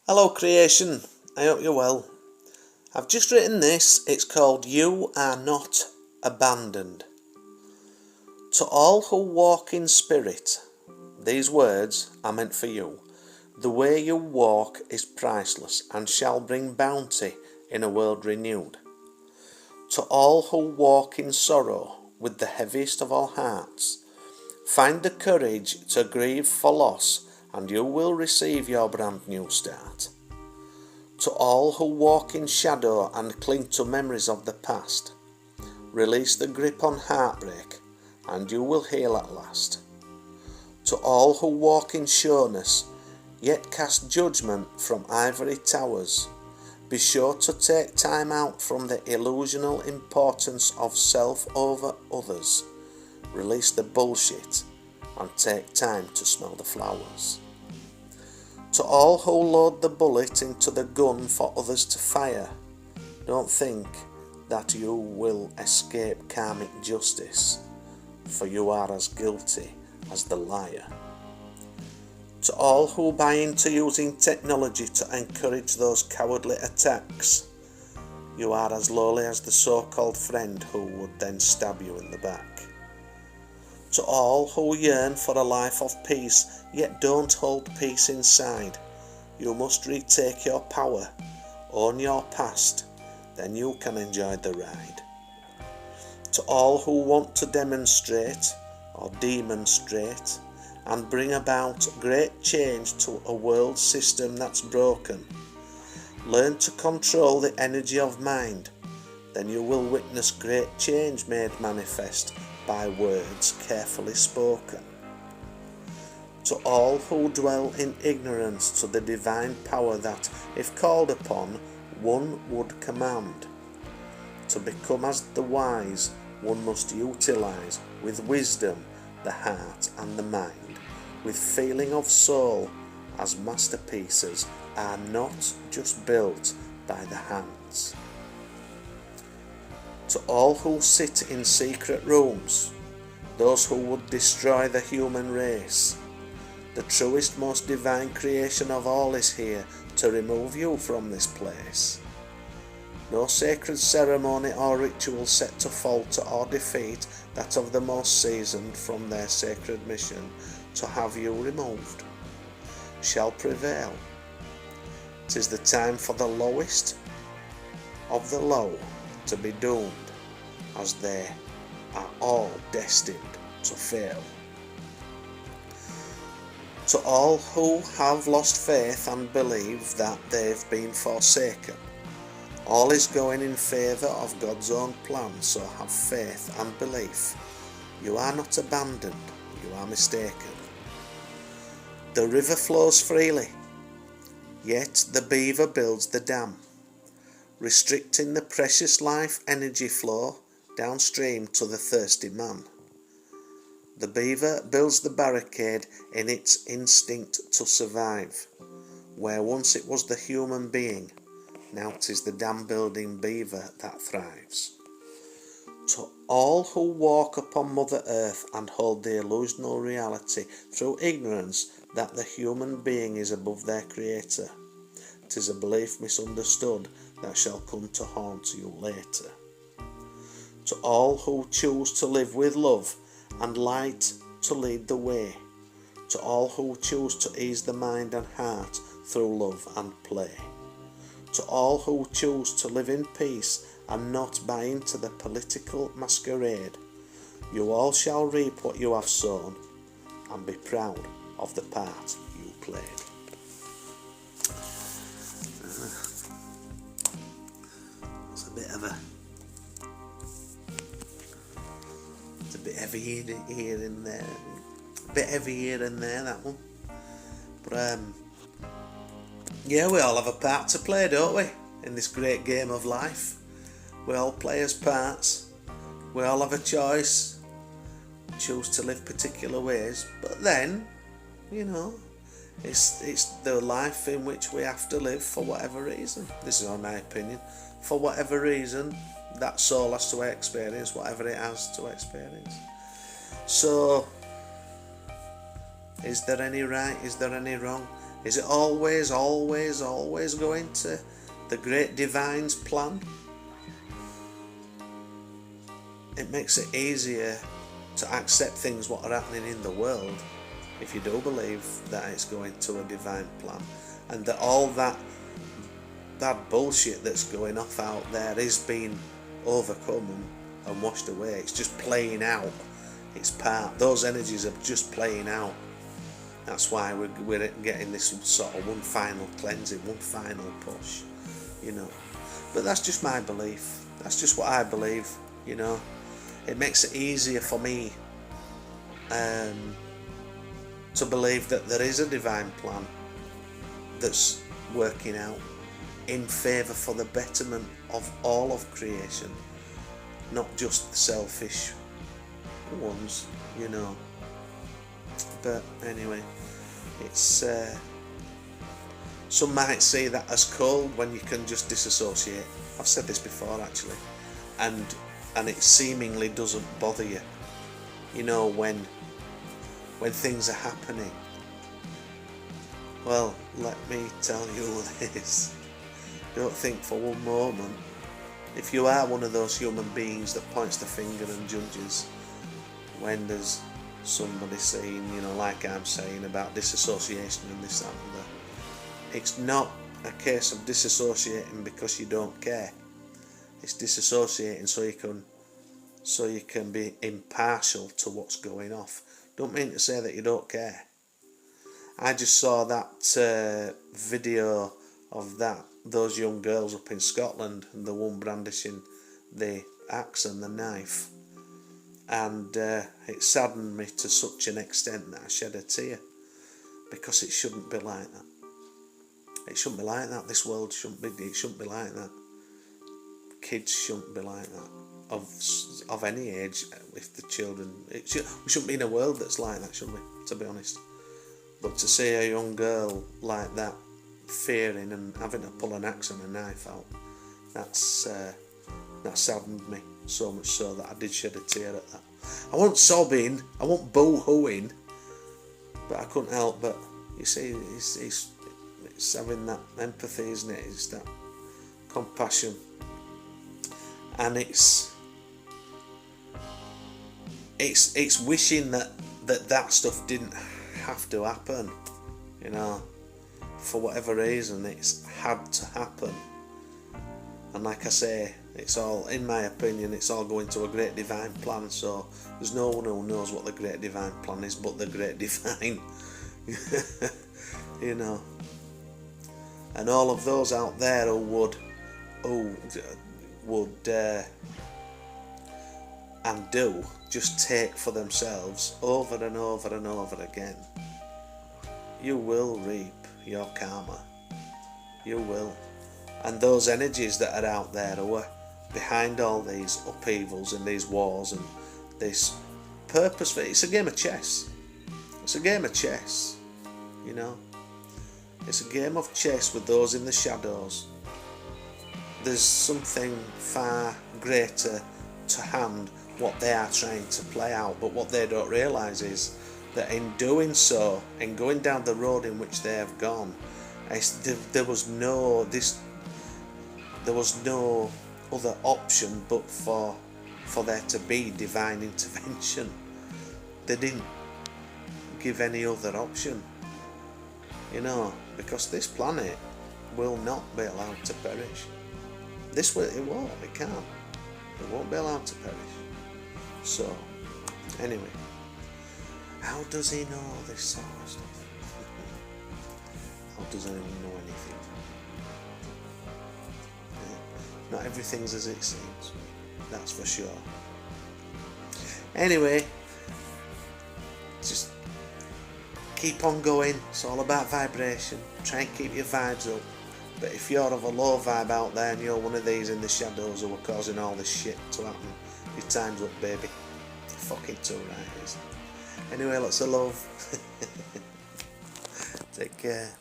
Hello creation, I hope you're well. I've just written this, it's called You Are Not Abandoned. To all who walk in spirit, these words are meant for you. The way you walk is priceless and shall bring bounty in a world renewed. To all who walk in sorrow with the heaviest of all hearts, find the courage to grieve for loss and you will receive your brand new start. To all who walk in shadow and cling to memories of the past, release the grip on heartbreak and you will heal at last. To all who walk in sureness, yet cast judgment from ivory towers, be sure to take time out from the illusional importance of self over others. Release the bullshit and take time to smell the flowers. To all who load the bullet into the gun for others to fire, don't think that you will escape karmic justice, for you are as guilty as the liar. To all who buy into using technology to encourage those cowardly attacks, you are as lowly as the so-called friend who would then stab you in the back. To all who yearn for a life of peace, yet don't hold peace inside, you must retake your power, own your past, then you can enjoy the ride. To all who want to demonstrate or demonstrate and bring about great change to a world system that's broken, learn to control the energy of mind, then you will witness great change made manifest by words carefully spoken. To all who dwell in ignorance to the divine power that, if called upon, one would command, to become as the wise, one must utilize with wisdom the heart and the mind, with feeling of soul, as masterpieces are not just built by the hands. To all who sit in secret rooms, those who would destroy the human race, the truest, most divine creation of all is here to remove you from this place. No sacred ceremony or ritual set to falter or defeat that of the most seasoned from their sacred mission to have you removed shall prevail. 'Tis the time for the lowest of the low to be doomed, as they are all destined to fail. To all who have lost faith and believe that they've been forsaken, all is going in favour of God's own plan, so have faith and belief. You are not abandoned, you are mistaken. The river flows freely, yet the beaver builds the dam, restricting the precious life energy flow downstream to the thirsty man. The beaver builds the barricade in its instinct to survive, where once it was the human being, now 'tis the dam building beaver that thrives. To all who walk upon Mother Earth and hold the illusional reality through ignorance that the human being is above their creator, 'tis a belief misunderstood that shall come to haunt you later. To all who choose to live with love and light to lead the way, to all who choose to ease the mind and heart through love and play, to all who choose to live in peace and not buy into the political masquerade, you all shall reap what you have sown and be proud of the part you played. That's a bit heavy here and there. A bit heavy here and there, that one. But yeah, we all have a part to play, don't we? In this great game of life. We all play as parts. We all have a choice. We choose to live particular ways. But then, it's the life in which we have to live for whatever reason. This is my opinion. For whatever reason, that soul has to experience whatever it has to experience. So, is there any right? Is there any wrong? Is it always going to the great divine's plan? It makes it easier to accept things what are happening in the world if you do believe that it's going to a divine plan, and that all that bad bullshit that's going off out there is being overcome and washed away. It's just playing out. Those energies are just playing out. That's why we're getting this sort of one final cleansing, one final push, you know. But that's just my belief. That's just what I believe, you know. It makes it easier for me to believe that there is a divine plan that's working out in favour for the betterment of all of creation, not just the selfish ones, you know. But anyway, it's some might see that as cold when you can just disassociate. I've said this before actually, and it seemingly doesn't bother you, you know, when things are happening. Well, let me tell you this. Don't think for one moment, if you are one of those human beings that points the finger and judges when there's somebody saying, you know, like I'm saying about disassociation and this, that and that, it's not a case of disassociating because you don't care. It's disassociating so you can be impartial to what's going off. Don't mean to say that you don't care. I just saw that video of those young girls up in Scotland, and the one brandishing the axe and the knife, and it saddened me to such an extent that I shed a tear, because it shouldn't be like that. It shouldn't be like that. This world shouldn't be like that. Kids shouldn't be like that, of any age. If the children, we shouldn't be in a world that's like that, should we? To be honest. But to see a young girl like that, fearing and having to pull an axe and a knife out, that saddened me so much so that I did shed a tear at that. I wasn't sobbing, I wasn't boo-hooing, but I couldn't help but, you see, it's having that empathy, isn't it? It's that compassion, and it's wishing that stuff didn't have to happen, you know. For whatever reason, it's had to happen. And like I say, it's all, in my opinion, it's all going to a great divine plan. So there's no one who knows what the great divine plan is but the great divine. You know. And all of those out there who would and do just take for themselves over and over and over again, you will reap your karma. You will. And those energies that are out there who are behind all these upheavals and these wars and this purpose, it's a game of chess. It's a game of chess, you know. It's a game of chess with those in the shadows. There's something far greater to hand what they are trying to play out, but what they don't realise is that in doing so, in going down the road in which they have gone, there was no other option but for there to be divine intervention. They didn't give any other option, you know, because this planet will not be allowed to perish. It won't be allowed to perish. So anyway, how does he know all this sort of stuff? How does anyone know anything? Yeah. Not everything's as it seems, that's for sure. Anyway, just keep on going. It's all about vibration. Try and keep your vibes up. But if you're of a low vibe out there and you're one of these in the shadows who are causing all this shit to happen, your time's up, baby. Fucking too right, is. Anyway, lots of love. Take care.